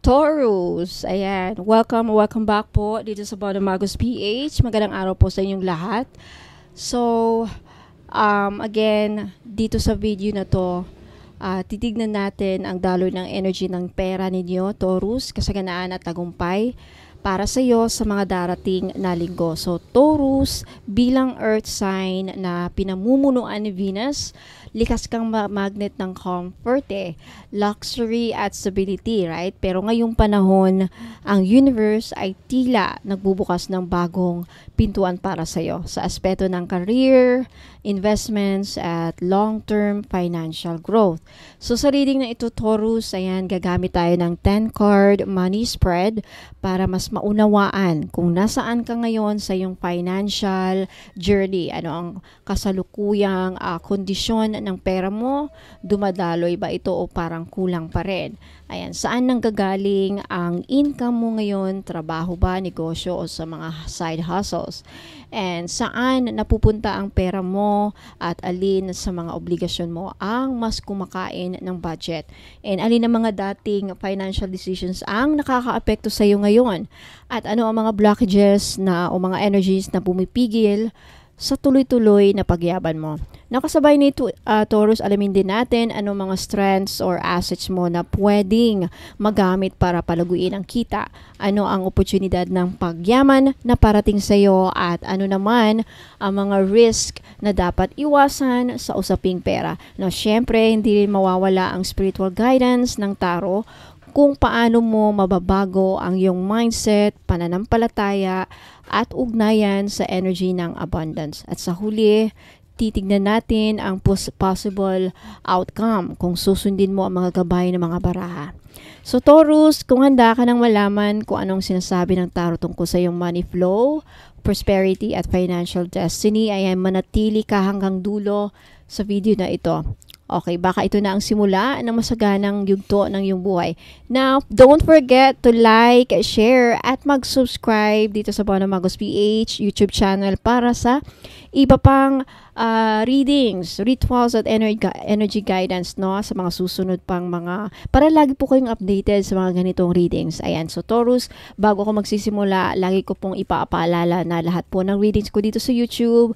Taurus, ayan. Welcome back po dito sa Bodomagos PH. Magandang araw po sa inyong lahat. So, again, dito sa video na to, titignan natin ang daloy ng energy ng pera ninyo, Taurus, kasaganaan at tagumpay para sa iyo sa mga darating na linggo. So, Taurus, bilang earth sign na pinamumunuan ni Venus, likas kang magnet ng comfort luxury at stability, right? Pero ngayong panahon, ang universe ay tila nagbubukas ng bagong pintuan para sa iyo sa aspeto ng career, investments, at long-term financial growth. So sa reading na ito, Taurus, ayan, gagamit tayo ng 10-card money spread para mas maunawaan kung nasaan ka ngayon sa iyong financial journey. Ano ang kasalukuyang kondisyon ng pera mo? Dumadaloy ba ito o parang kulang pa rin? Ayan, saan nanggagaling ang income mo ngayon? Trabaho ba, negosyo o sa mga side hustles? And saan napupunta ang pera mo at alin sa mga obligasyon mo ang mas kumakain ng budget? And alin ang mga dating financial decisions ang nakakaapekto sa iyo ngayon? At ano ang mga blockages o mga energies na pumipigil sa tuloy-tuloy na pagyaban mo? Nakasabay nito, Taurus, alamin din natin ano mga strengths or assets mo na pwedeng magamit para palaguin ang kita. Ano ang oportunidad ng pagyaman na parating sa iyo at ano naman ang mga risk na dapat iwasan sa usaping pera. Now, syempre, hindi rin mawawala ang spiritual guidance ng tarot kung paano mo mababago ang iyong mindset, pananampalataya, at ugnayan sa energy ng abundance. At sa huli, titignan natin ang possible outcome kung susundin mo ang mga gabay ng mga baraha. So Taurus, kung handa ka nang malaman kung anong sinasabi ng tarot tungkol sa iyong money flow, prosperity at financial destiny, ay manatili ka hanggang dulo sa video na ito. Okay, baka ito na ang simula ng masaganang yugto ng iyong buhay. Now, don't forget to like, share, at mag-subscribe dito sa Bodomagos PH YouTube channel para sa iba pang readings, rituals at energy guidance, no, sa mga susunod pang mga, para lagi po kayong updated sa mga ganitong readings. Ayan, so Taurus, bago ko magsisimula, lagi ko pong ipapaalala na lahat po ng readings ko dito sa YouTube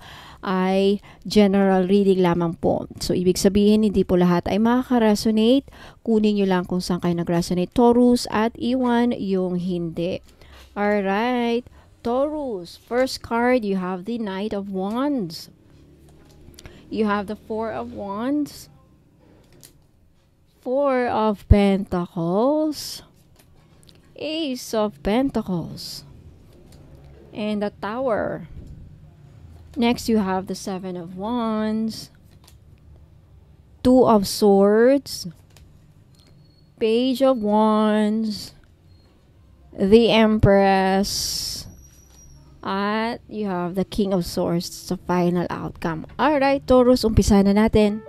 ay general reading lamang po. So, ibig sabihin, hindi po lahat ay makaka-resonate. Kunin nyo lang kung saan kayo nag-resonate, Taurus, at iwan yung hindi. Alright, Taurus, first card, you have the Knight of Wands. You have the Four of Wands, Four of Pentacles, Ace of Pentacles, and the Tower. Next, you have the Seven of Wands, Two of Swords, Page of Wands, the Empress, at you have the King of Swords sa final outcome. Alright, Taurus, umpisa na natin.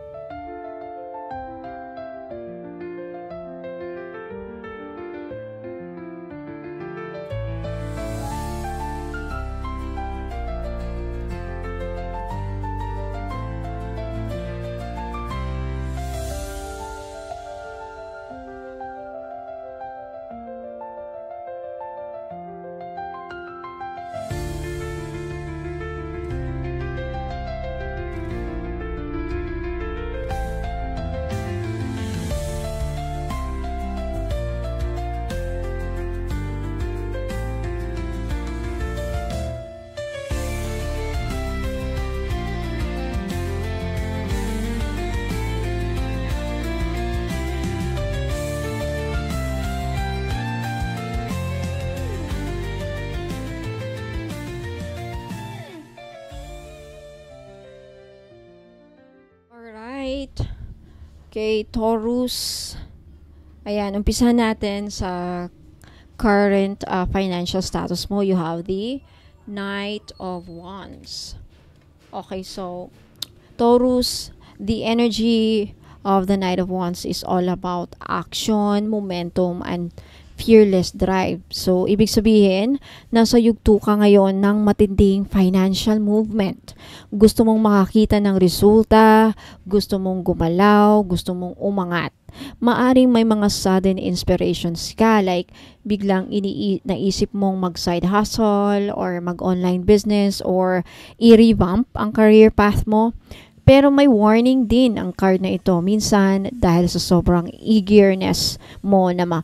Okay, Taurus. Ayan, umpisa natin sa current financial status mo. You have the Knight of Wands. Okay, so Taurus, the energy of the Knight of Wands is all about action, momentum, and fearless drive. So, ibig sabihin, nasa yugto ka ngayon ng matinding financial movement. Gusto mong makakita ng resulta, gusto mong gumalaw, gusto mong umangat. Maaring may mga sudden inspirations ka, like biglang naisip mong mag-side hustle or mag-online business or i-revamp ang career path mo. Pero may warning din ang card na ito. Minsan, dahil sa sobrang eagerness mo na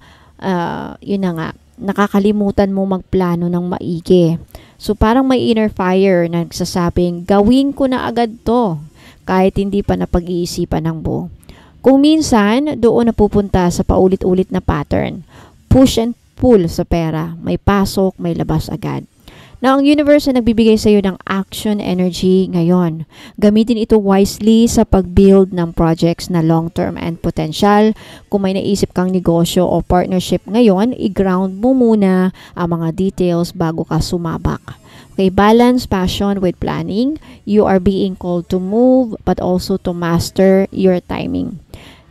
yun na nga, nakakalimutan mo magplano ng maigi. So, parang may inner fire na nagsasabing, gawin ko na agad to, kahit hindi pa napag-iisipan ng buo. Kung minsan, doon napupunta sa paulit-ulit na pattern. Push and pull sa pera. May pasok, may labas agad. Now, ang universe na nagbibigay sa iyo ng action energy ngayon. Gamitin ito wisely sa pag-build ng projects na long-term and potential. Kung may naisip kang negosyo o partnership ngayon, i-ground mo muna ang mga details bago ka sumabak. Okay, balance passion with planning. You are being called to move but also to master your timing.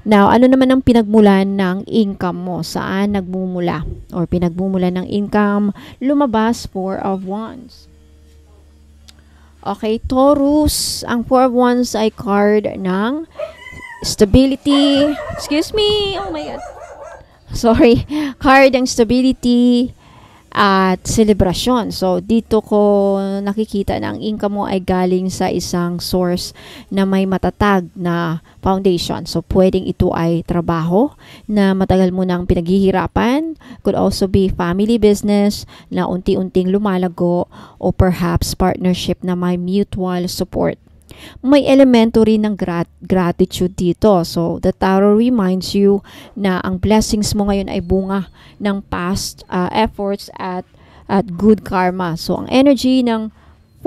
Now, ano naman ang pinagmulan ng income mo? Saan nagmumula? Or pinagmumula ng income? Lumabas, 4 of Wands. Okay, Taurus. Ang 4 of Wands ay card ng stability. Excuse me. Oh my God. Sorry. Card ng stability at celebration. So, dito ko nakikita na ang income mo ay galing sa isang source na may matatag na foundation. So, pwedeng ito ay trabaho na matagal mo nang pinaghihirapan. Could also be family business na unti-unting lumalago o perhaps partnership na may mutual support. May elemento rin ng gratitude dito. So, the tarot reminds you na ang blessings mo ngayon ay bunga ng past efforts at good karma. So, ang energy ng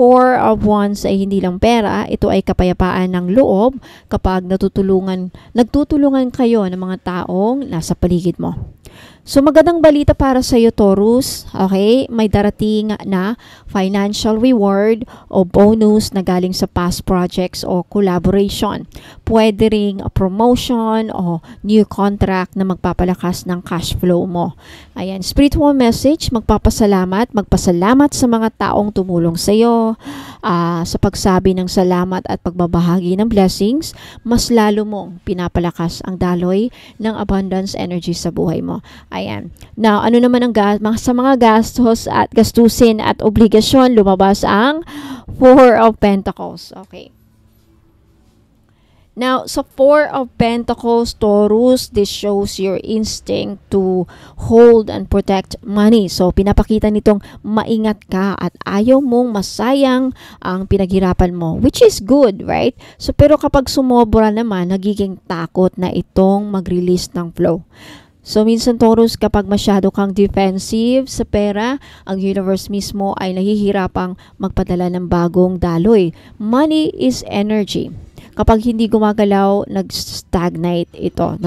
4 of Wands ay hindi lang pera, ito ay kapayapaan ng loob kapag nagtutulungan kayo ng mga taong nasa paligid mo. So, magandang balita para sa iyo, Taurus. Okay? May darating na financial reward o bonus na galing sa past projects o collaboration. Pwede ring promotion o new contract na magpapalakas ng cash flow mo. Ayan, spiritual message, magpasalamat sa mga taong tumulong sa iyo, sa pagsabi ng salamat at pagbabahagi ng blessings, mas lalo mong pinapalakas ang daloy ng abundance energy sa buhay mo. Ayan. Now, ano naman ang sa mga gastos at gastusin at obligasyon, lumabas ang 4 of Pentacles. Okay. Now, sa 4 of Pentacles, Taurus, this shows your instinct to hold and protect money. So, pinapakita nitong maingat ka at ayaw mong masayang ang pinaghirapan mo, which is good, right? So, pero kapag sumobra naman, nagiging takot na itong mag-release ng flow. So, minsan, Taurus, kapag masyado kang defensive sa pera, ang universe mismo ay nahihirapang magpadala ng bagong daloy. Money is energy. Kapag hindi gumagalaw, nag-stagnate ito.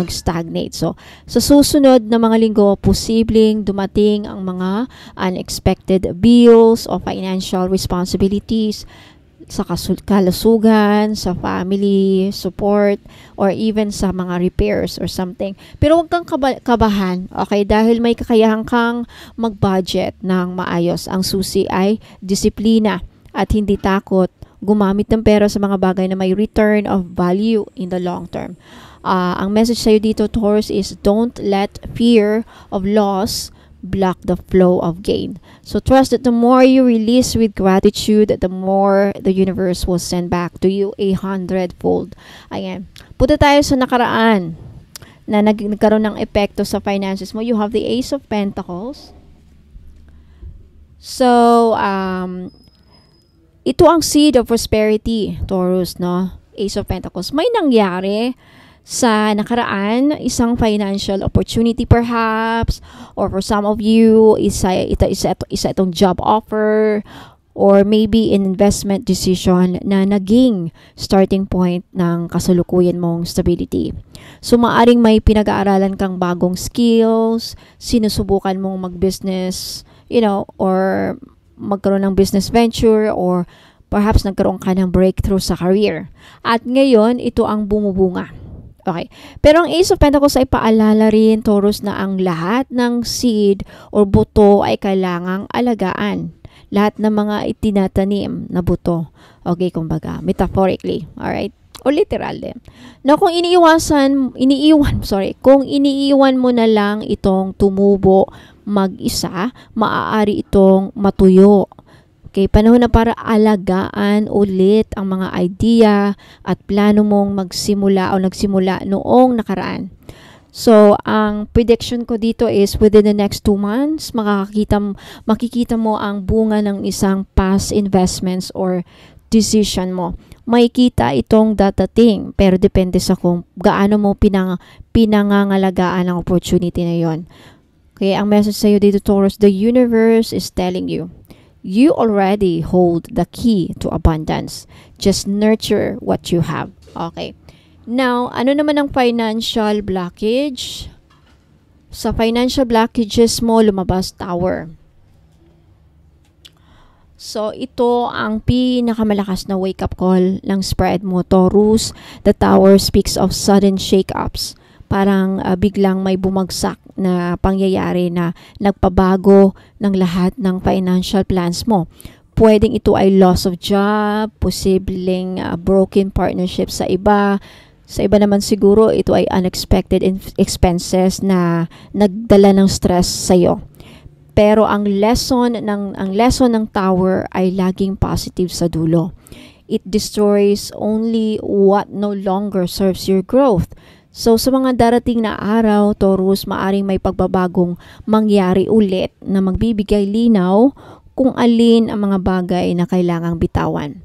So, sa susunod na mga linggo, posibleng dumating ang mga unexpected bills o financial responsibilities sa kalusugan, sa family support, or even sa mga repairs or something. Pero huwag kang kabahan, okay? Dahil may kakayahan kang mag-budget ng maayos. Ang susi ay disiplina at hindi takot gumamit ng pera sa mga bagay na may return of value in the long term. Ang message sa'yo dito, Taurus, is don't let fear of loss block the flow of gain. So trust that the more you release with gratitude, the more the universe will send back to you 100-fold. Ayan. Punta tayo sa nakaraan na nagkaroon ng epekto sa finances mo. You have the Ace of Pentacles. So, ito ang seed of prosperity, Taurus, no? Ace of Pentacles. May nangyari sa nakaraan, isang financial opportunity perhaps, or for some of you, isa itong job offer, or maybe an investment decision na naging starting point ng kasalukuyan mong stability. So, maaring may pinag-aaralan kang bagong skills, sinusubukan mong mag-business, or magkaroon ng business venture, or perhaps nagkaroon ka ng breakthrough sa career. At ngayon, ito ang bumubunga. Okay. Pero ang Ace of Pentacles ay paalala rin, Taurus, na ang lahat ng seed or buto ay kailangang alagaan. Lahat ng mga itinatanim na buto. Okay, kumbaga, metaphorically. Alright? O literal din. Now, kung kung iniiwan mo na lang itong tumubo mag-isa, maaari itong matuyo. Okay, panahon na para alagaan ulit ang mga idea at plano mong magsimula o nagsimula noong nakaraan. So, ang prediction ko dito is within the next 2 months, makikita mo ang bunga ng isang past investments or decision mo. Makikita itong datating, pero depende sa kung gaano mo pinangangalagaan ang opportunity na yon. Okay, ang message sa'yo dito, Taurus, the universe is telling you, you already hold the key to abundance. Just nurture what you have. Okay. Now, ano naman ang financial blockage? Sa financial blockages mo, lumabas Tower. So, ito ang pinakamalakas na wake-up call ng spread mo, Taurus. The Tower speaks of sudden shake-ups. Parang biglang may bumagsak na pangyayari na nagpabago ng lahat ng financial plans mo. Pwedeng ito ay loss of job, posibleng broken partnership sa iba. Sa iba naman siguro ito ay unexpected expenses na nagdala ng stress sa iyo. Pero ang lesson ng Tower ay laging positive sa dulo. It destroys only what no longer serves your growth. So, sa mga darating na araw, Taurus, maaring may pagbabagong mangyari ulit na magbibigay linaw kung alin ang mga bagay na kailangang bitawan.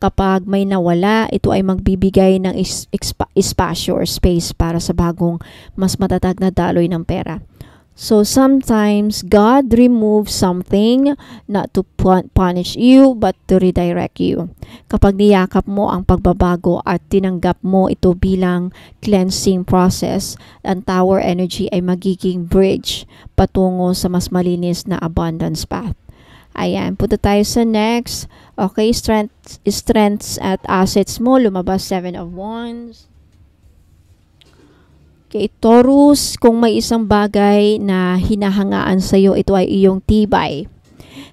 Kapag may nawala, ito ay magbibigay ng espasyo or space para sa bagong mas matatag na daloy ng pera. So, sometimes, God removes something not to punish you, but to redirect you. Kapag niyakap mo ang pagbabago at tinanggap mo ito bilang cleansing process, ang Tower energy ay magiging bridge patungo sa mas malinis na abundance path. Ayan, punta tayo sa next. Okay, strengths at assets mo, lumabas 7 of Wands. Okay, Taurus, kung may isang bagay na hinahangaan sa iyo, ito ay iyong tibay.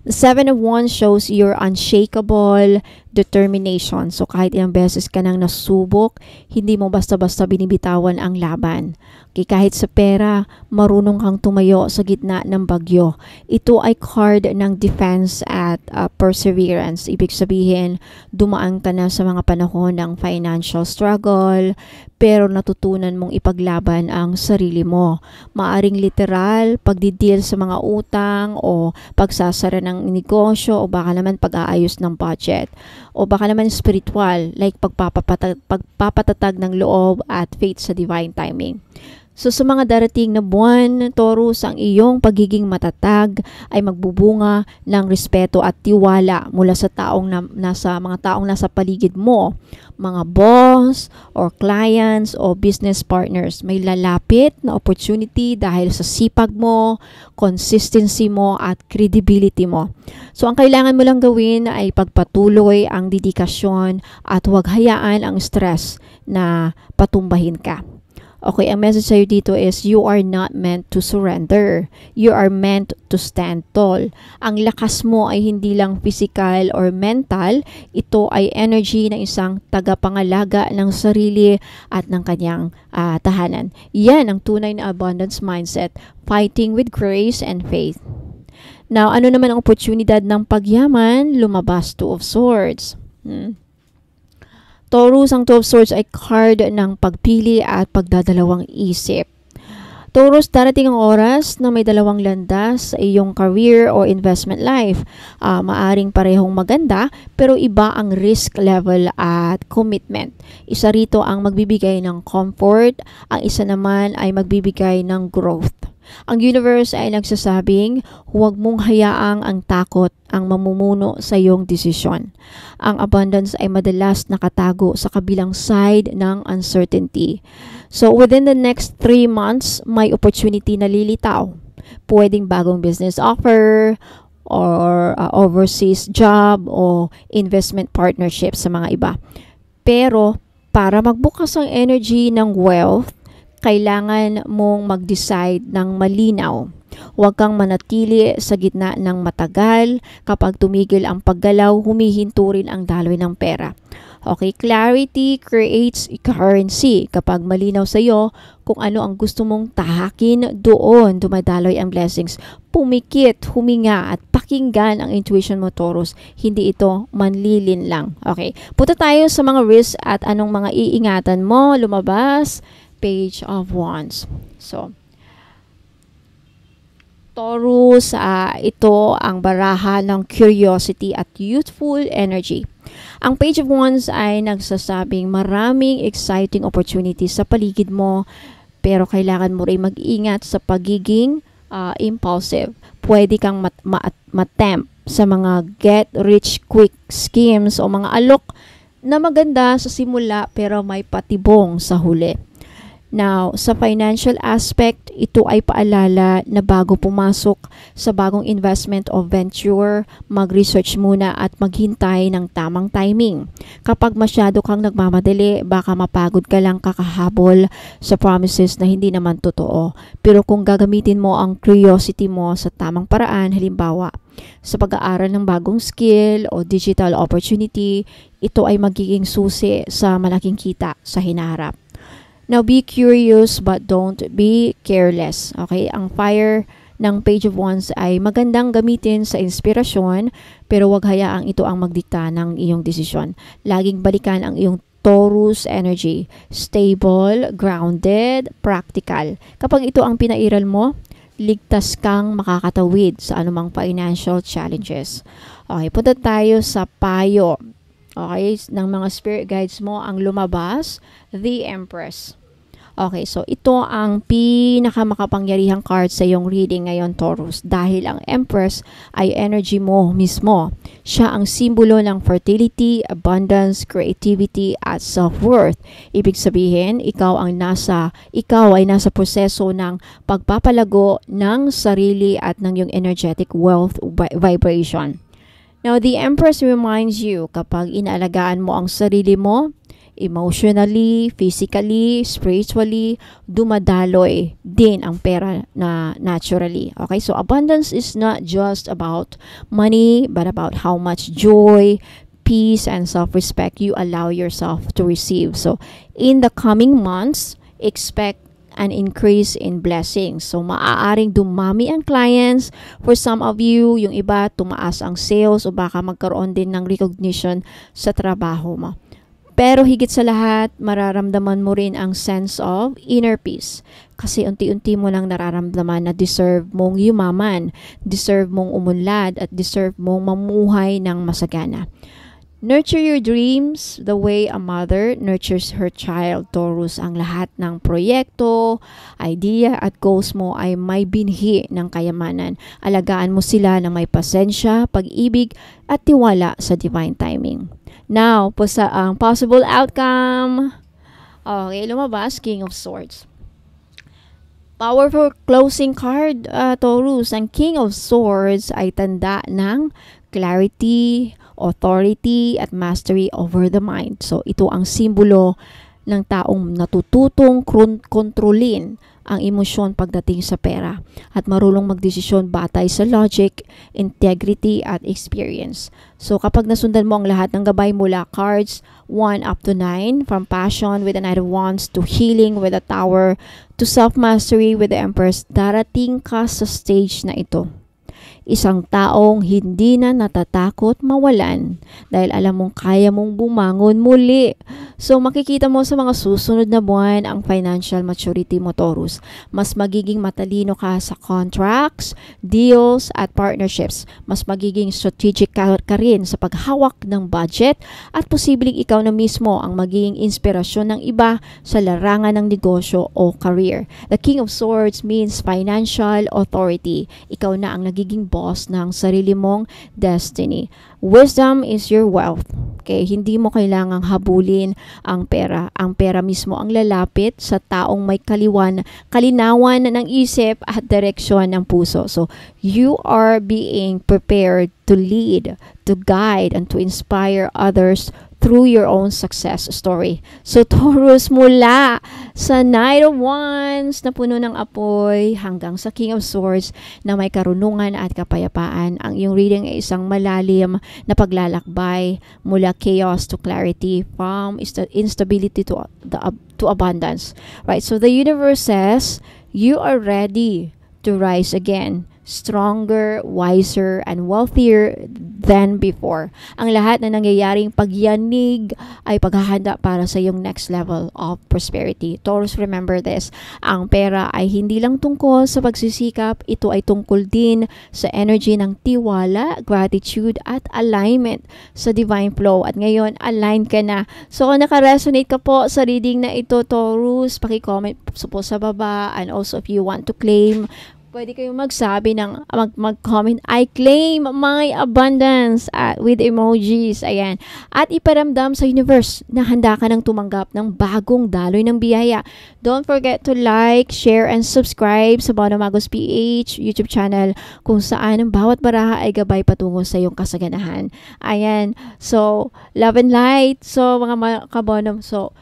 The 7 of Wands shows your unshakable determination. So, kahit ilang beses ka nang nasubok, hindi mo basta-basta binibitawan ang laban. Okay, kahit sa pera, marunong kang tumayo sa gitna ng bagyo. Ito ay card ng defense at perseverance. Ibig sabihin, dumaan ka na sa mga panahon ng financial struggle, pero natutunan mong ipaglaban ang sarili mo. Maaring literal, pagdideal sa mga utang o pagsasara ng negosyo o baka naman pag-aayos ng budget. O baka naman spiritual, like pagpapatatag ng loob at faith sa divine timing. So sa mga darating na buwan, Taurus, ang iyong pagiging matatag ay magbubunga ng respeto at tiwala mula sa mga taong nasa paligid mo, mga boss or clients o business partners. May lalapit na opportunity dahil sa sipag mo, consistency mo at credibility mo. So ang kailangan mo lang gawin ay pagpatuloy ang dedikasyon at huwag hayaan ang stress na patumbahin ka. Okay, ang message sa'yo dito is you are not meant to surrender. You are meant to stand tall. Ang lakas mo ay hindi lang physical or mental. Ito ay energy ng isang tagapangalaga ng sarili at ng kanyang tahanan. Yan ang tunay na abundance mindset, fighting with grace and faith. Now, ano naman ang oportunidad ng pagyaman? Lumabas 2 of Swords. Taurus, ang 2 of Swords ay card ng pagpili at pagdadalawang isip. Taurus, darating ang oras na may dalawang landas sa iyong career o investment life. Maaring parehong maganda, pero iba ang risk level at commitment. Isa rito ang magbibigay ng comfort, ang isa naman ay magbibigay ng growth. Ang universe ay nagsasabing, huwag mong hayaang ang takot ang mamumuno sa iyong desisyon. Ang abundance ay madalas nakatago sa kabilang side ng uncertainty. So within the next 3 months, may opportunity na lilitaw. Pwedeng bagong business offer or overseas job o investment partnership sa mga iba. Pero Para magbukas ang energy ng wealth, kailangan mong mag-decide ng malinaw. Huwag kang manatili sa gitna ng matagal. Kapag tumigil ang paggalaw, humihinto rin ang daloy ng pera. Okay, clarity creates currency. Kapag malinaw sa iyo kung ano ang gusto mong tahakin, doon dumadaloy ang blessings. Pumikit, huminga at pakinggan ang intuition mo, Taurus. Hindi ito manlilin lang. Okay, punta tayo sa mga risks at anong mga iingatan mo. Lumabas, Page of Wands. So, Taurus, ito ang baraha ng curiosity at youthful energy. Ang Page of Wands ay nagsasabing maraming exciting opportunities sa paligid mo, pero kailangan mo rin mag-ingat sa pagiging impulsive. Pwede kang matempt sa mga get-rich-quick schemes o mga alok na maganda sa simula pero may patibong sa huli. Now, sa financial aspect, ito ay paalala na bago pumasok sa bagong investment o venture, mag-research muna at maghintay ng tamang timing. Kapag masyado kang nagmamadali, baka mapagod ka lang kakahabol sa promises na hindi naman totoo. Pero kung gagamitin mo ang curiosity mo sa tamang paraan, halimbawa, sa pag-aaral ng bagong skill o digital opportunity, ito ay magiging susi sa malaking kita sa hinaharap. Now, be curious but don't be careless. Okay? Ang fire ng Page of Wands ay magandang gamitin sa inspirasyon, pero huwag hayaang ito ang magdikta ng iyong desisyon. Laging balikan ang iyong Taurus energy. Stable, grounded, practical. Kapag ito ang pinairal mo, ligtas kang makakatawid sa anumang financial challenges. Okay, punta tayo sa payo. Okay, ng mga spirit guides mo ang lumabas, the Empress. Okay, so ito ang pinakamakapangyarihang card sa iyong reading ngayon, Taurus. Dahil ang Empress ay energy mo mismo. Siya ang simbolo ng fertility, abundance, creativity, at self-worth. Ibig sabihin, ikaw ay nasa proseso ng pagpapalago ng sarili at ng iyong energetic wealth vibration. Now, the Empress reminds you kapag inaalagaan mo ang sarili mo, emotionally, physically, spiritually, dumadaloy din ang pera na naturally. Okay, so abundance is not just about money, but about how much joy, peace, and self-respect you allow yourself to receive. So, in the coming months, expect an increase in blessings. So, maaaring dumami ang clients. For some of you, yung iba, tumaas ang sales o baka magkaroon din ng recognition sa trabaho mo. Pero higit sa lahat, mararamdaman mo rin ang sense of inner peace. Kasi unti-unti mo lang nararamdaman na deserve mong yumaman, deserve mong umunlad, at deserve mong mamuhay ng masagana. Nurture your dreams the way a mother nurtures her child, Taurus. Ang lahat ng proyekto, idea at goals mo ay may binhi ng kayamanan. Alagaan mo sila ng may pasensya, pag-ibig at tiwala sa divine timing. Now, po sa ang possible outcome. Okay, lumabas, King of Swords. Powerful closing card, Taurus. Ang King of Swords ay tanda ng clarity, authority, at mastery over the mind. So, ito ang simbolo ng taong natututong kontrolin ang emosyon pagdating sa pera at marunong magdesisyon batay sa logic, integrity, at experience. So, kapag nasundan mo ang lahat ng gabay mula cards 1 up to 9, from passion with the Knight of Wands to healing with the Tower to self-mastery with the Empress, darating ka sa stage na ito. Isang taong hindi na natatakot mawalan dahil alam mong kaya mong bumangon muli. So makikita mo sa mga susunod na buwan ang financial maturity mo, Taurus. Mas magiging matalino ka sa contracts, deals at partnerships. Mas magiging strategic ka rin sa paghawak ng budget at posibleng ikaw na mismo ang magiging inspirasyon ng iba sa larangan ng negosyo o career. The King of Swords means financial authority. Ikaw na ang nagiging boss ng sarili mong destiny. Wisdom is your wealth. Okay, hindi mo kailangang habulin ang pera. Ang pera mismo ang lalapit sa taong may kalinawan ng isip at direksyon ng puso. So, you are being prepared to lead, to guide, and to inspire others through your own success story. So Taurus, mula sa Knight of Wands na puno ng apoy hanggang sa King of Swords na may karunungan at kapayapaan, ang iyong reading ay isang malalim na paglalakbay mula chaos to clarity, from instability to abundance. Right? So the universe says you are ready to rise again, stronger, wiser, and wealthier than before. Ang lahat na nangyayaring pagyanig ay paghahanda para sa iyong next level of prosperity. Taurus, remember this. Ang pera ay hindi lang tungkol sa pagsisikap, ito ay tungkol din sa energy ng tiwala, gratitude, at alignment sa divine flow. At ngayon, align ka na. So, kung naka-resonate ka po sa reading na ito, Taurus, paki-comment po sa baba. And also, if you want to claim, pwede kayong magsabi ng, mag-comment, I claim my abundance with emojis. Ayan. At iparamdam sa universe na handa ka nang tumanggap ng bagong daloy ng biyaya. Don't forget to like, share, and subscribe sa Bono Magos PH YouTube channel kung saan ang bawat baraha ay gabay patungo sa iyong kasaganahan. Ayan. So, love and light. So, mga kabono. So,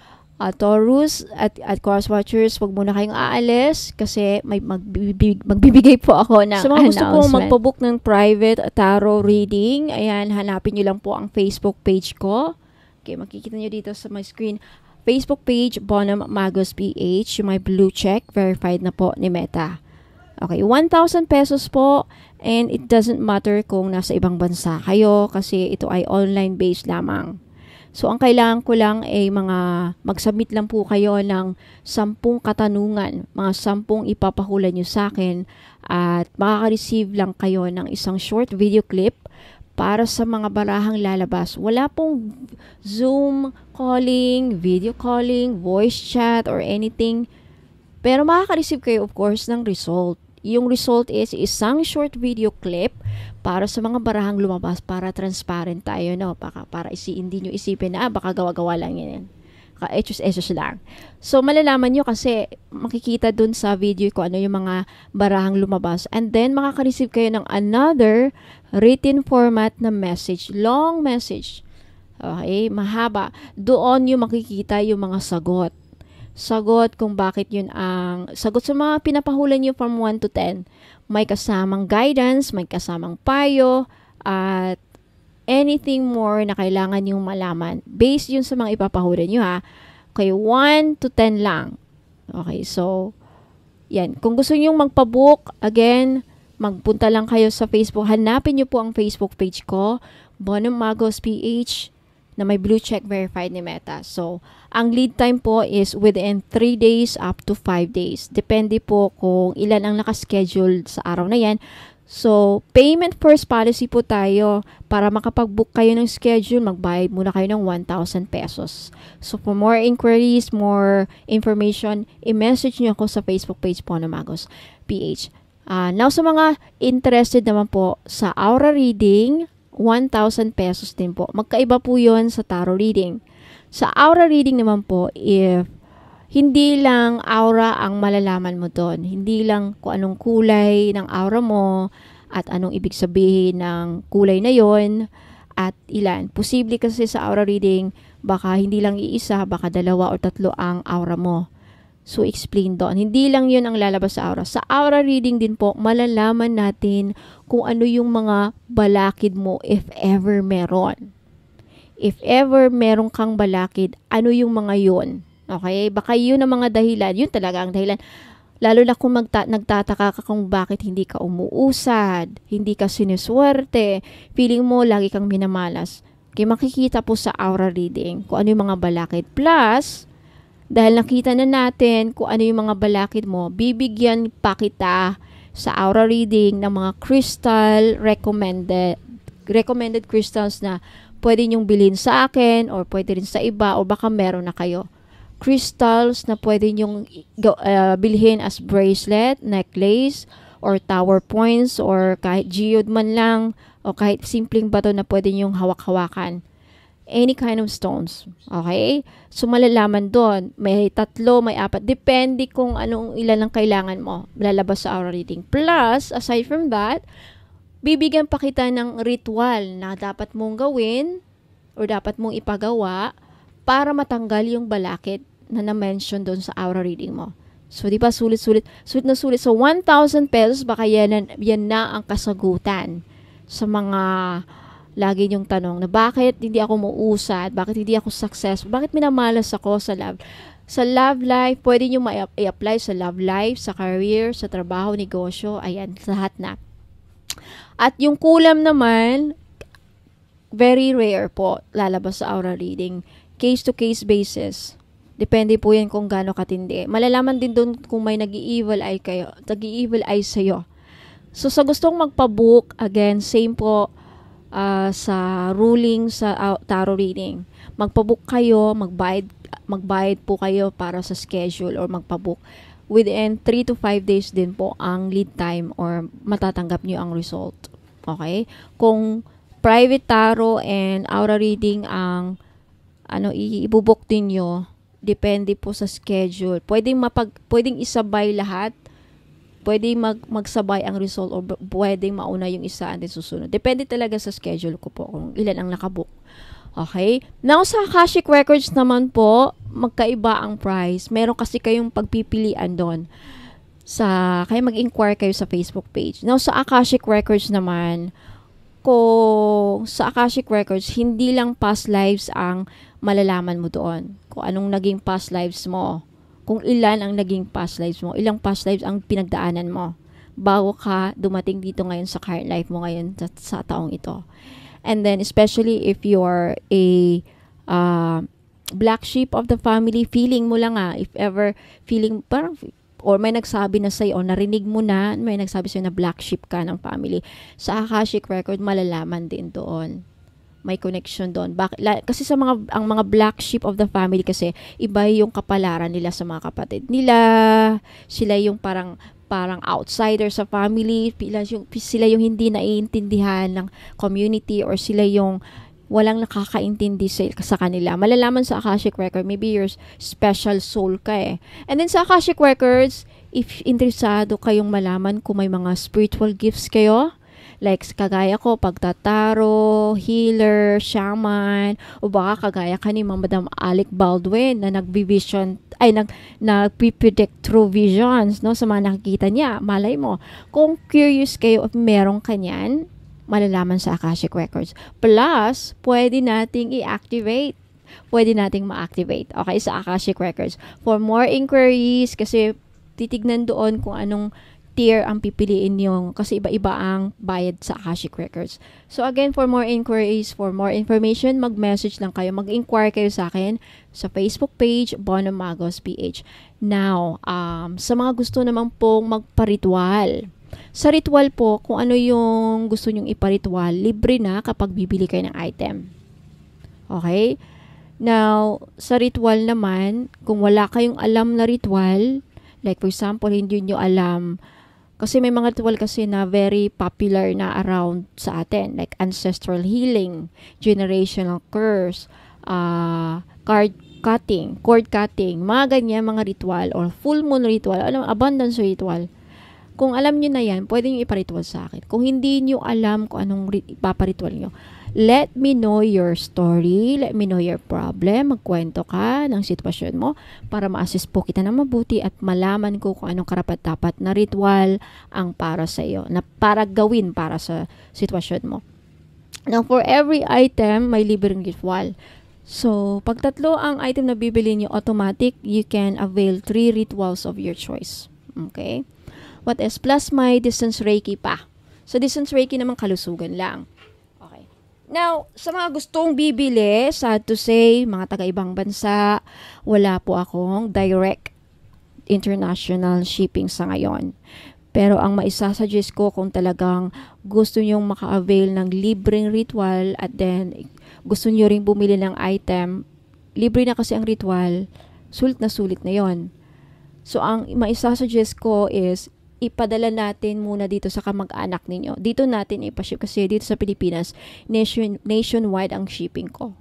Taurus at cross watchers, wag muna kayong aalis kasi may magbibigay po ako ng sa mga gusto pong magpabook ng private tarot reading. Ayan, hanapin nyo lang po ang Facebook page ko. Okay, makikita nyo dito sa my screen. Facebook page, Bonum Magos PH, yung may blue check, verified na po ni Meta. Okay, 1,000 pesos po, and it doesn't matter kung nasa ibang bansa kayo kasi ito ay online based lamang. So, ang kailangan ko lang ay mag-submit lang po kayo ng 10 katanungan, mga 10 ipapahula nyo sa akin, at makaka-receive lang kayo ng isang short video clip para sa mga barahang lalabas. Wala pong Zoom calling, video calling, voice chat, or anything. Pero makaka-receive kayo, of course, ng result. Yung result is isang short video clip para sa mga barahang lumabas, para transparent tayo, no? Para hindi nyo isipin na, baka gawa-gawa lang yan. Ka-etos lang. So, malalaman nyo kasi makikita dun sa video ko ano yung mga barahang lumabas. And then, makaka-receive kayo ng another written format na message. Long message. Okay? Mahaba. Doon nyo makikita yung mga sagot. Sagot kung bakit yun ang sagot sa mga pinapahula nyo from 1 to 10. May kasamang guidance, may kasamang payo, at anything more na kailangan yung malaman. Based yun sa mga ipapahula nyo, ha. Okay, 1 to 10 lang. Okay, so, yan. Kung gusto nyo magpabook, again, magpunta lang kayo sa Facebook. Hanapin nyo po ang Facebook page ko, Bonum Magos PH, na may blue check verified ni Meta. So, ang lead time po is within 3 days up to 5 days. Depende po kung ilan ang nakaschedule sa araw na yan. So, payment first policy po tayo. Para makapag-book kayo ng schedule, magbayad muna kayo ng 1,000 pesos. So, for more inquiries, more information, i-message nyo ako sa Facebook page po na Magos PH. Now, sa mga interested naman po sa aura reading, 1,000 pesos din po. Magkaiba po yun sa tarot reading. Sa aura reading naman po, if hindi lang aura ang malalaman mo doon, hindi lang kung anong kulay ng aura mo at anong ibig sabihin ng kulay na yon at ilan. Posible kasi sa aura reading, baka hindi lang iisa, baka 2 o 3 ang aura mo. So, explain doon. Hindi lang yun ang lalabas sa aura. Sa aura reading din po, malalaman natin kung ano yung mga balakid mo if ever meron. If ever meron kang balakid, ano yung mga yun? Okay? Baka yun ang mga dahilan. Yun talaga ang dahilan. Lalo na kung nagtataka ka kung bakit hindi ka umuusad, hindi ka siniswerte, feeling mo lagi kang minamalas. Okay, makikita po sa aura reading kung ano yung mga balakid. Plus, dahil nakita na natin kung ano yung mga balakid mo, bibigyan pa kita sa aura reading ng mga crystal recommended crystals na pwede nyong bilhin sa akin or pwede rin sa iba o baka meron na kayo. Crystals na pwede nyong bilhin as bracelet, necklace, or tower points, or kahit geode man lang, o kahit simpleng bato na pwede nyong hawak-hawakan. Any kind of stones. Okay? So, malalaman doon. May 3, may 4. Depende kung anong ilan ang kailangan mo. Lalabas sa aura reading. Plus, aside from that, bibigyan pa kita ng ritual na dapat mong gawin or dapat mong ipagawa para matanggal yung balakid na na-mention doon sa aura reading mo. So, di ba, sulit-sulit, sulit na sulit. So, 1,000 pesos, baka yan na ang kasagutan sa mga lagi niyong tanong na bakit hindi ako muusad, bakit hindi ako successful, bakit minamalas ako sa love. Sa love life, pwede niyo ma-apply sa love life, sa career, sa trabaho, negosyo, ayan, lahat na. At yung kulam naman, very rare po lalabas sa aura reading. Case-to-case basis. Depende po yan kung gaano katindi. Malalaman din doon kung may nag-i-evil eye kayo, nag-i-evil eye sa'yo. So, sa gustong magpabook, again, same po sa ruling sa tarot reading. Magpabook kayo, magbayad po kayo para sa schedule or magpabook. Within 3 to 5 days din po ang lead time or matatanggap nyo ang result. Okay? Kung private tarot and aura reading ang ibubok din nyo, depende po sa schedule. Pwedeng isabay lahat. Pwedeng magsabay ang result or pwedeng mauna yung isa and then susunod. Depende talaga sa schedule ko po kung ilan ang nakabook. Okay? Now, sa Akashic Records naman po, magkaiba ang price. Meron kasi kayong pagpipilian doon. Kaya mag-inquire kayo sa Facebook page. Now, sa Akashic Records naman, kung sa Akashic Records, hindi lang past lives ang malalaman mo doon. Kung anong naging past lives mo. Kung ilan ang naging past lives mo. Ilang past lives ang pinagdaanan mo. Bago ka dumating dito ngayon sa current life mo ngayon sa taong ito. And then, especially if you're a black sheep of the family, feeling mo lang if ever feeling, parang, or may nagsabi na sa'yo, o narinig mo na, may nagsabi sa'yo na black sheep ka ng family. Sa Akashic Record, malalaman din doon. May connection doon. Kasi ang mga black sheep of the family kasi, iba yung kapalaran nila sa mga kapatid nila. Sila yung parang outsider sa family, sila yung hindi naiintindihan ng community or sila yung walang nakakaintindi sa kanila. Malalaman sa Akashic Record, maybe you're special soul ka eh. And then sa Akashic Records, if interesado kayong malaman kung may mga spiritual gifts kayo, like kagaya ko, pagtataro, healer, shaman, o baka kagaya ka ni Madam Alec Baldwin na nagbi-vision, nag-predict through visions, no, sa mga nakikita niya. Malay mo, kung curious kayo at meron kanyan, malalaman sa Akashic Records. Plus, pwede nating i-activate. Pwede nating ma-activate. Okay, sa Akashic Records. For more inquiries, kasi titignan doon kung anong tier ang pipiliin nyo kasi iba-iba ang bayad sa Akashic Records. So again, for more inquiries, for more information, mag-message lang kayo. Mag-inquire kayo sa akin sa Facebook page, Bono Magos PH. Now, sa mga gusto naman pong magpa-ritual. Sa ritual po, kung ano yung gusto nyong ipa-ritual, libre na kapag bibili kayo ng item. Okay? Now, sa ritual naman, kung wala kayong alam na ritual, like for example, hindi nyo alam, kasi may mga ritual kasi na very popular na around sa atin, like ancestral healing, generational curse, cord cutting, mga ganyan mga ritual, or full moon ritual, abundance ritual. Kung alam nyo na yan, pwede nyo iparitual sa akin. Kung hindi nyo alam kung anong ipaparitual nyo, let me know your story, let me know your problem, magkwento ka ng sitwasyon mo para ma-assist po kita na mabuti at malaman ko kung anong karapat-dapat na ritual ang para sa iyo, na para gawin para sa sitwasyon mo. Now, for every item, may libreng ritual. So, pag tatlo ang item na bibili nyo, automatic, you can avail 3 rituals of your choice. Okay? What else? Plus may distance Reiki pa. So, distance Reiki naman kalusugan lang. Okay. Now, sa mga gustong bibili, sad to say, mga taga-ibang bansa, wala po akong direct international shipping sa ngayon. Pero ang maisasuggest ko kung talagang gusto nyong maka-avail ng libreng ritual at then gusto nyo ring bumili ng item, libre na kasi ang ritual, sulit na yon. So, ang maisasuggest ko is ipadala natin muna dito sa kamag-anak ninyo. Dito natin ipaship kasi dito sa Pilipinas, nationwide ang shipping ko.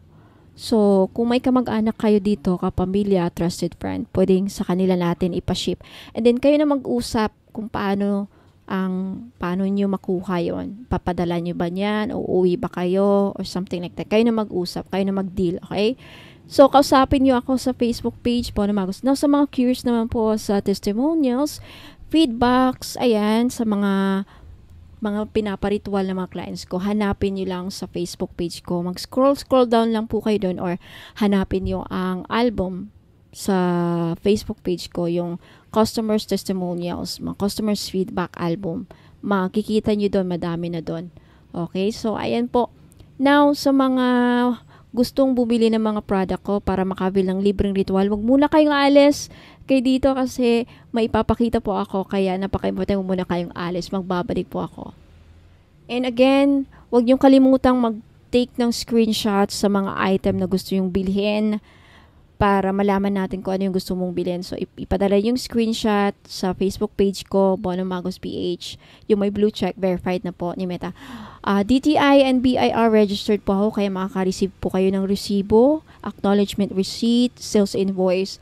So, kung may kamag-anak kayo dito, kapamilya, trusted friend, pwedeng sa kanila natin ipaship. And then, kayo na mag-usap kung paano ang paano nyo makuha yon. Papadala nyo ba niyan? O uwi ba kayo? Or something like that. Kayo na mag-usap. Kayo na mag-deal. Okay? So, kausapin nyo ako sa Facebook page po na Magos. Now, sa mga curious naman po sa testimonials, feedbacks, ayan, sa mga pinaparitual na mga clients ko, hanapin nyo lang sa Facebook page ko. Mag-scroll down lang po kayo doon or hanapin nyo ang album sa Facebook page ko, yung customers testimonials, mga customers feedback album. Makikita nyo doon, madami na doon. Okay, so ayan po. Now, sa mga gustong bumili ng mga product ko para makabil ng libreng ritual, wag muna kayong alis kay dito kasi may ipapakita po ako, kaya napaka-importante muna kayong alis, magbabalik po ako. And again, wag niyong kalimutang mag-take ng screenshots sa mga item na gusto yung bilhin para malaman natin kung ano yung gusto mong bilhin. So, ipadala yung screenshot sa Facebook page ko, Bono Magos PH. Yung may blue check, verified na po ni Meta. DTI and BIR registered po ako, kaya makaka-receive po kayo ng resibo, acknowledgement receipt, sales invoice.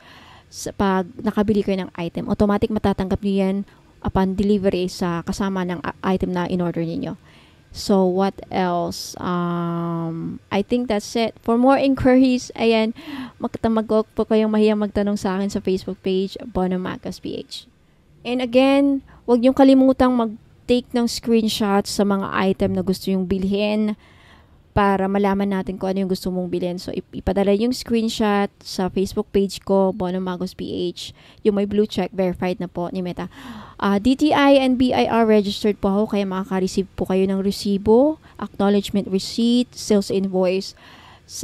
Pag nakabili kayo ng item, automatic matatanggap niyo yan upon delivery sa kasama ng item na in-order niyo. So, what else? I think that's it. For more inquiries, ayan, magtamagok po kayong mahiyang magtanong sa akin sa Facebook page, Bono Magos PH. And again, huwag niyong kalimutang mag-take ng screenshots sa mga item na gusto yung bilhin para malaman natin kung ano yung gusto mong bilhin. So, ipadala yung screenshot sa Facebook page ko, Bono Magos PH. Yung may blue check, verified na po ni Meta. DTI and BIR registered po ako, kaya makaka-receive po kayo ng resibo, acknowledgement receipt, sales invoice.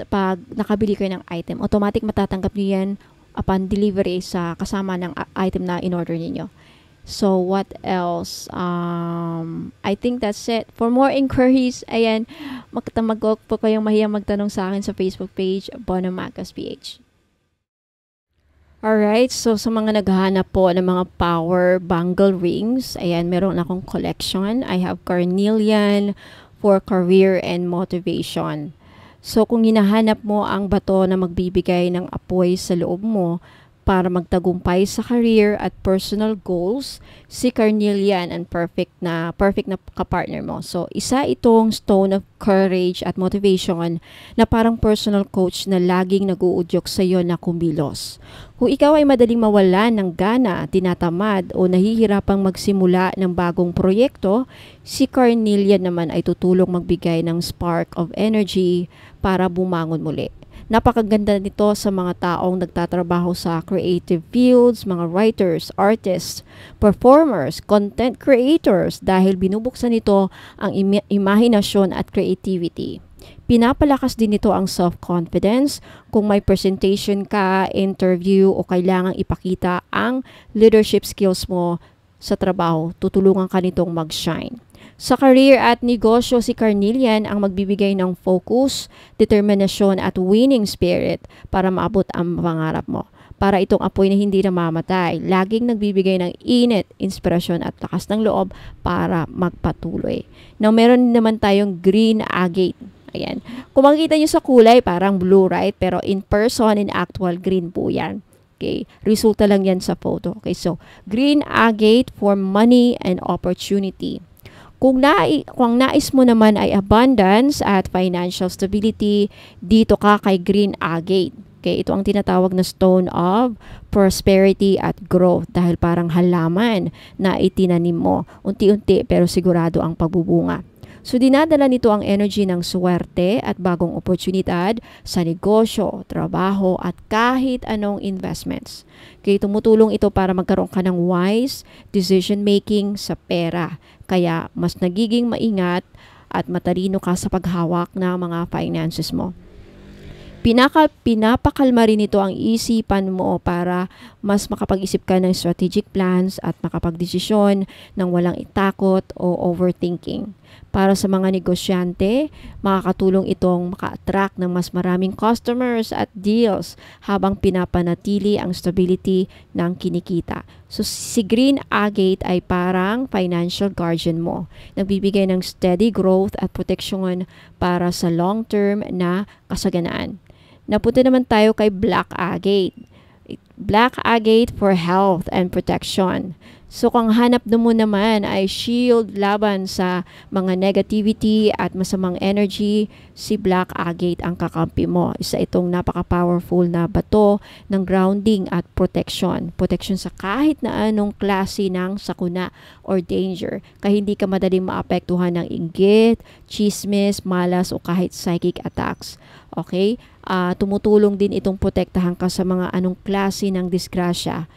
Pag nakabili kayo ng item, automatic matatanggap niyo yan upon delivery sa kasama ng item na in-order niyo. So, what else? I think that's it. For more inquiries, ayan, magtamagok po kayong mahiyang magtanong sa akin sa Facebook page, Bono Magos PH. Alright, so sa mga naghahanap po ng mga power bangle rings, ayan, meron akong collection. I have carnelian for career and motivation. So, kung hinahanap mo ang bato na magbibigay ng apoy sa loob mo, para magtagumpay sa career at personal goals, si carnelian ang perfect na kapartner mo. So, isa itong stone of courage at motivation na parang personal coach na laging nag-uudyok sa iyo na kumilos. Kung ikaw ay madaling mawalan ng gana, tinatamad o nahihirapang magsimula ng bagong proyekto, si carnelian naman ay tutulong magbigay ng spark of energy para bumangon muli. Napakaganda nito sa mga taong nagtatrabaho sa creative fields, mga writers, artists, performers, content creators dahil binubuksan nito ang imahinasyon at creativity. Pinapalakas din nito ang self-confidence kung may presentation ka, interview o kailangang ipakita ang leadership skills mo sa trabaho, tutulungan ka nitong mag-shine. Sa career at negosyo, si carnelian ang magbibigay ng focus, determinasyon at winning spirit para maabot ang pangarap mo. Para itong apoy na hindi namamatay, laging nagbibigay ng init, inspirasyon at lakas ng loob para magpatuloy. Now, meron naman tayong green agate. Ayan. Kung makikita nyo sa kulay, parang blue, right? Pero in person, in actual, green po yan. Okay, resulta lang yan sa photo. Okay, so green agate for money and opportunity. Kung nais mo naman ay abundance at financial stability, dito ka kay green agate. Okay, ito ang tinatawag na stone of prosperity at growth dahil parang halaman na itinanim mo. Unti-unti pero sigurado ang pagbubunga. So, dinadala nito ang energy ng swerte at bagong oportunidad sa negosyo, trabaho, at kahit anong investments. Kaya tumutulong ito para magkaroon ka ng wise decision-making sa pera. Kaya, mas nagiging maingat at matalino ka sa paghawak ng mga finances mo. Pinapakalma rin ito ang isipan mo para mas makapag-isip ka ng strategic plans at makapagdesisyon ng walang itakot o overthinking. Para sa mga negosyante, makakatulong itong maka-attract ng mas maraming customers at deals habang pinapanatili ang stability ng kinikita. So, si green agate ay parang financial guardian mo. Nagbibigay ng steady growth at proteksyon para sa long-term na kasaganaan. Napunta naman tayo kay black agate. Black agate for health and protection. So kung hanap mo naman ay shield laban sa mga negativity at masamang energy, si Black Agate ang kakampi mo. Isa itong napaka-powerful na bato ng grounding at protection. Protection sa kahit na anong klase ng sakuna or danger. Kaya hindi ka madaling maapektuhan ng inggit, chismis, malas o kahit psychic attacks. Okay? Tumutulong din itong protektahan ka sa mga anong klase ng disgrasya.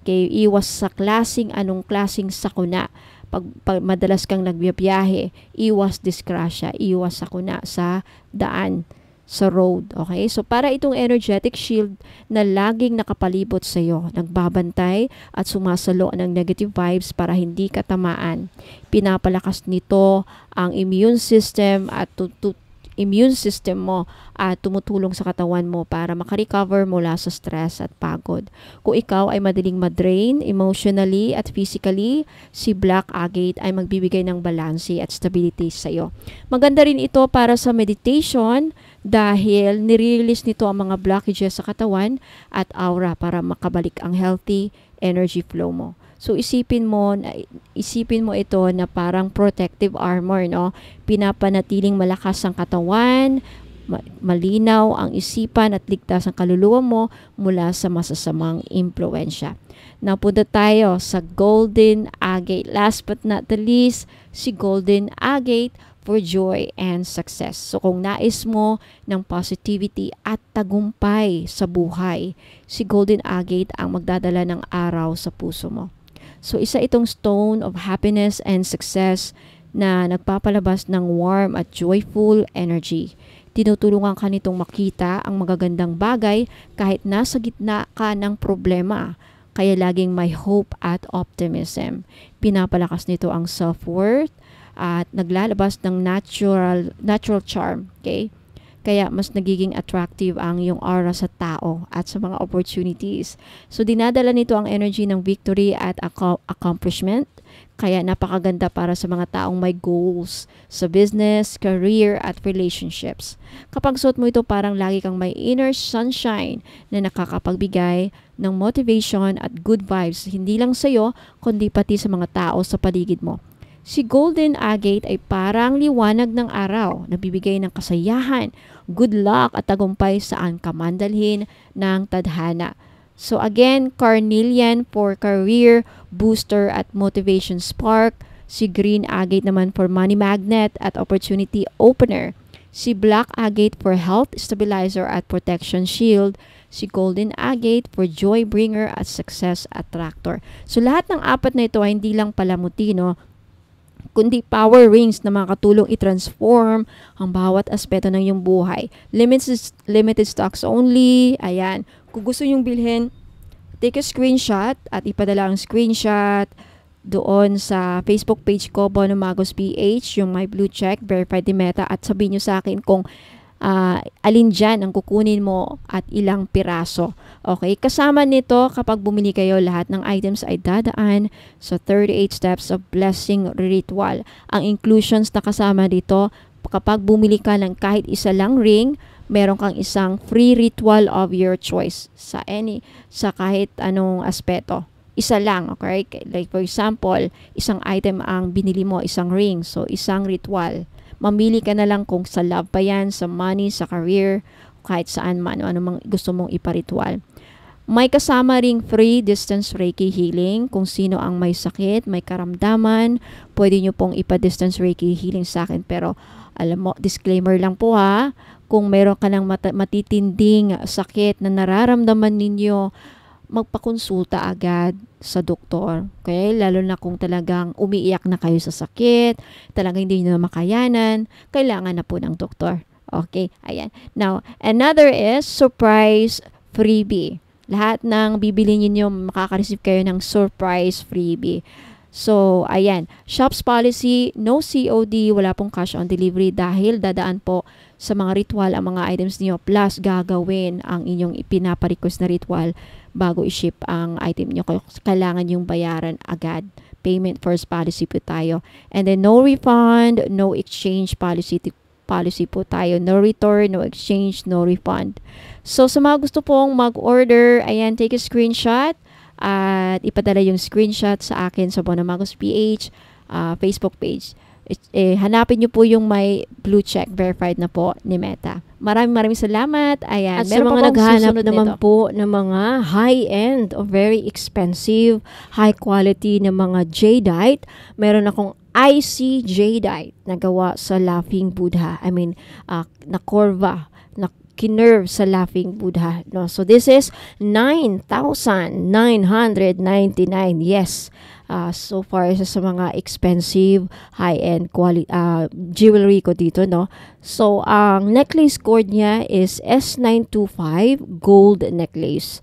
Okay, iwas sa anong klaseng sakuna. Pag madalas kang nagbiyahe, iwas disgrasya, iwas sakuna sa daan, sa road. Okay, so para itong energetic shield na laging nakapalibot sa iyo, nagbabantay at sumasalo ng negative vibes para hindi ka tamaan. Pinapalakas nito ang immune system at immune system mo at tumutulong sa katawan mo para makarecover mula sa stress at pagod. Kung ikaw ay madaling madrain emotionally at physically, si Black Agate ay magbibigay ng balanse at stability sa iyo. Maganda rin ito para sa meditation dahil nire-release nito ang mga blockages sa katawan at aura para makabalik ang healthy energy flow mo. So isipin mo ito na parang protective armor, no? Pinapanatiling malakas ang katawan, malinaw ang isipan at ligtas ang kaluluwa mo mula sa masasamang impluwensya. Napunta tayo sa Golden Agate. Last but not the least, si Golden Agate for joy and success. So kung nais mo ng positivity at tagumpay sa buhay, si Golden Agate ang magdadala ng araw sa puso mo. So isa itong stone of happiness and success na nagpapalabas ng warm at joyful energy. Tinutulungan ka nitong makita ang magagandang bagay kahit nasa gitna ka ng problema. Kaya laging may hope at optimism. Pinapalakas nito ang self-worth at naglalabas ng natural charm. Okay? Kaya mas nagiging attractive ang iyong aura sa tao at sa mga opportunities. So dinadala nito ang energy ng victory at accomplishment. Kaya napakaganda para sa mga taong may goals sa business, career at relationships. Kapag suot mo ito, parang lagi kang may inner sunshine na nakakapagbigay ng motivation at good vibes hindi lang sa iyo kundi pati sa mga tao sa paligid mo. Si Golden Agate ay parang liwanag ng araw na bibigay ng kasayahan, good luck at tagumpay saan ka man dalhin ng tadhana. So again, carnelian for career booster at motivation spark. Si Green Agate naman for money magnet at opportunity opener. Si Black Agate for health stabilizer at protection shield. Si Golden Agate for joy bringer at success attractor. So lahat ng apat na ito ay hindi lang palamuti, no? Kundi power rings na makatulong i-transform ang bawat aspeto ng iyong buhay. Limited stocks only. Ayan. Kung gusto nyong bilhin, take a screenshot at ipadala ang screenshot doon sa Facebook page ko, Bono Magos PH, yung my blue check, verified ni Meta, at sabihin nyo sa akin kung alin dyan ang kukunin mo at ilang piraso. Okay, kasama nito kapag bumili kayo, lahat ng items ay dadaan sa 38 steps of blessing ritual. Ang inclusions na kasama dito, kapag bumili ka ng kahit isa lang ring, meron kang isang free ritual of your choice sa kahit anong aspeto. Isa lang, okay? Like for example, isang item ang binili mo, isang ring, so isang ritual. Mamili ka na lang kung sa love pa yan, sa money, sa career, kahit saan man, ano mang gusto mong iparitual. May kasama ring free distance Reiki healing. Kung sino ang may sakit, may karamdaman, pwede nyo pong ipa-distance Reiki healing sa akin. Pero alam mo, disclaimer lang po ha, kung meron ka ng matitinding sakit na nararamdaman ninyo, magpakonsulta agad sa doktor. Okay? Lalo na kung talagang umiiyak na kayo sa sakit, talagang hindi nyo na makayanan, kailangan na po ng doktor. Okay? Ayan. Now, another is surprise freebie. Lahat ng bibili niyo makaka-receive kayo ng surprise freebie. So, ayan. Shop's policy, no COD, wala pong cash on delivery dahil dadaan po sa mga ritual ang mga items niyo plus gagawin ang inyong ipinapa-request na ritual bago i-ship ang item nyo. Kailangan yung bayaran agad. Payment first policy po tayo. And then no refund, no exchange policy po tayo. No return, no exchange, no refund. So sa mga gusto pong mag-order, ayan, take a screenshot at ipadala yung screenshot sa akin sa Bonamagos PH Facebook page. Hanapin nyo po yung may blue check, verified na po ni Meta. Maraming salamat. Ayan. At sa mga naghahanap naman po ng mga high-end o very expensive, high quality na mga jadeite, meron akong IC jadeite na gawa sa Laughing Buddha. Na Corva, na kinerve sa Laughing Buddha. No? So this is 9,999. Yes. So far isa sa mga expensive high-end quality jewelry ko dito, no. So ang necklace cord niya is S925 gold necklace.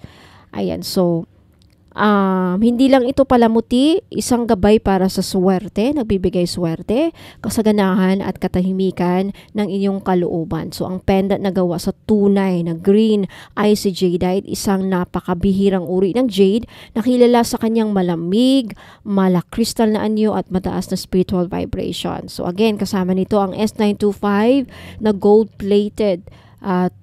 Ayan, so hindi lang ito palamuti, isang gabay para sa swerte, nagbibigay swerte, kasaganahan at katahimikan ng inyong kalooban. So ang pendant na gawa sa tunay na green IC jadeite, isang napakabihirang uri ng jade na kilala sa kanyang malamig, malakristal na anyo at mataas na spiritual vibration. So again, kasama nito ang S925 na gold-plated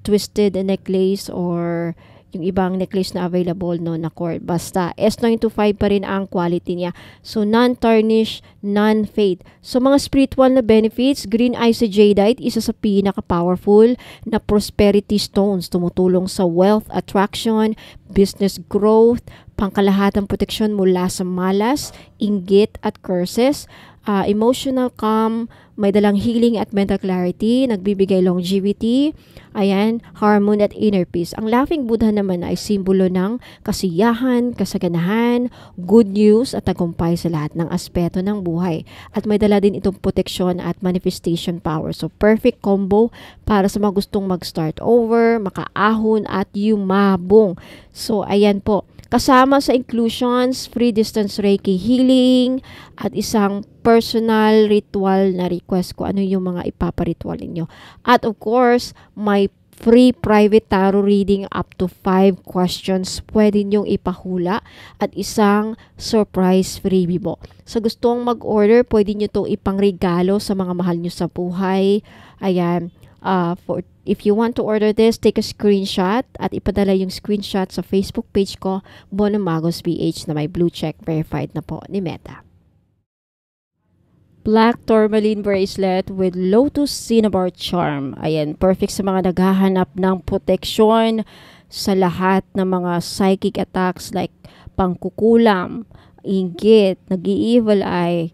twisted necklace or yung ibang necklace na available, no, na cord. Basta S925 pa rin ang quality niya. So non-tarnish, non-fade. So mga spiritual na benefits, green IC jadeite, isa sa pinaka-powerful na prosperity stones, tumutulong sa wealth attraction, business growth, pangkalahatang proteksyon mula sa malas, inggit at curses, emotional calm, may dalang healing at mental clarity, nagbibigay longevity, ayan, harmony at inner peace. Ang Laughing Buddha naman ay simbolo ng kasiyahan, kasaganahan, good news at tagumpay sa lahat ng aspeto ng buhay. At may dala din itong proteksyon at manifestation power. So perfect combo para sa mga gustong mag-start over, makaahon at yumabong. So ayan po. Kasama sa inclusions, free distance Reiki healing, at isang personal ritual na request ko ano yung mga ipaparitual ninyo. At of course, may free private tarot reading up to 5 questions pwede nyong ipahula at isang surprise freebie po. So gustong mag-order, pwede nyo itong ipangregalo sa mga mahal nyo sa buhay. Ayan. If you want to order this, take a screenshot at ipadala yung screenshot sa Facebook page ko, Bonamagos PH, na may blue check, verified na po ni Meta. Black tourmaline bracelet with lotus cinnabar charm. Ayan, perfect sa mga naghahanap ng proteksyon sa lahat ng mga psychic attacks like pangkukulam, inggit, nag-i-evil eye,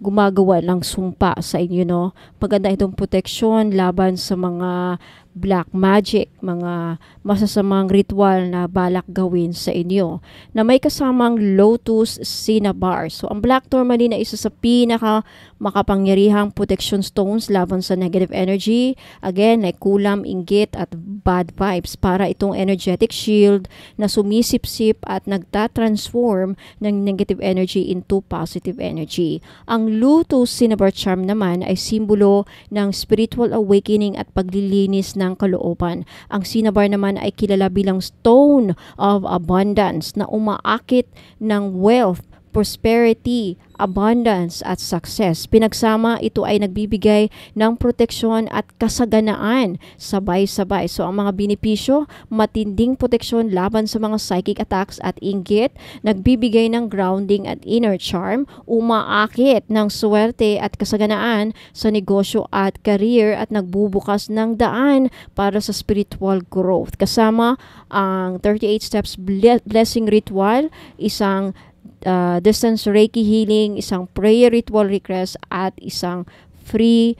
gumagawa ng sumpa sa inyo, no? Maganda itong proteksyon laban sa mga black magic, mga masasamang ritual na balak gawin sa inyo, na may kasamang lotus cinnabar. So ang black tourmaline ay isa sa pinaka makapangyarihang protection stones laban sa negative energy, again like kulam, inggit at bad vibes, para itong energetic shield na sumisipsip at nagtatransform ng negative energy into positive energy. Ang lotus cinnabar charm naman ay simbolo ng spiritual awakening at paglilinis ng kalooban. Ang cinnabar naman ay kilala bilang stone of abundance na umaakit ng wealth, prosperity, abundance at success. Pinagsama, ito ay nagbibigay ng proteksyon at kasaganaan sabay-sabay. So ang mga benepisyo, matinding proteksyon laban sa mga psychic attacks at inggit, nagbibigay ng grounding at inner charm, umaakit ng swerte at kasaganaan sa negosyo at career, at nagbubukas ng daan para sa spiritual growth. Kasama ang 38 steps blessing ritual, isang distance Reiki healing, isang prayer ritual request at isang freebie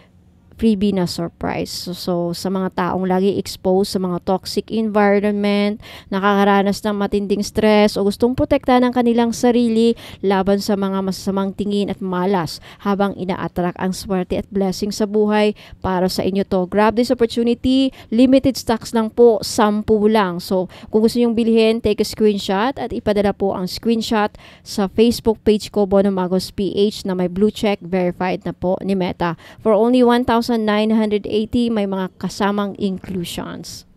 na surprise. So sa mga taong lagi exposed sa mga toxic environment, nakakaranas ng matinding stress o gustong protektahan ng kanilang sarili laban sa mga masasamang tingin at malas habang ina-attract ang swerte at blessing sa buhay, para sa inyo to. Grab this opportunity. Limited stocks lang po, 10 lang. So kung gusto nyong bilhin, take a screenshot at ipadala po ang screenshot sa Facebook page ko, Bonamagos PH, na may blue check, verified na po ni Meta. For only 1,980, may mga kasamang inclusions.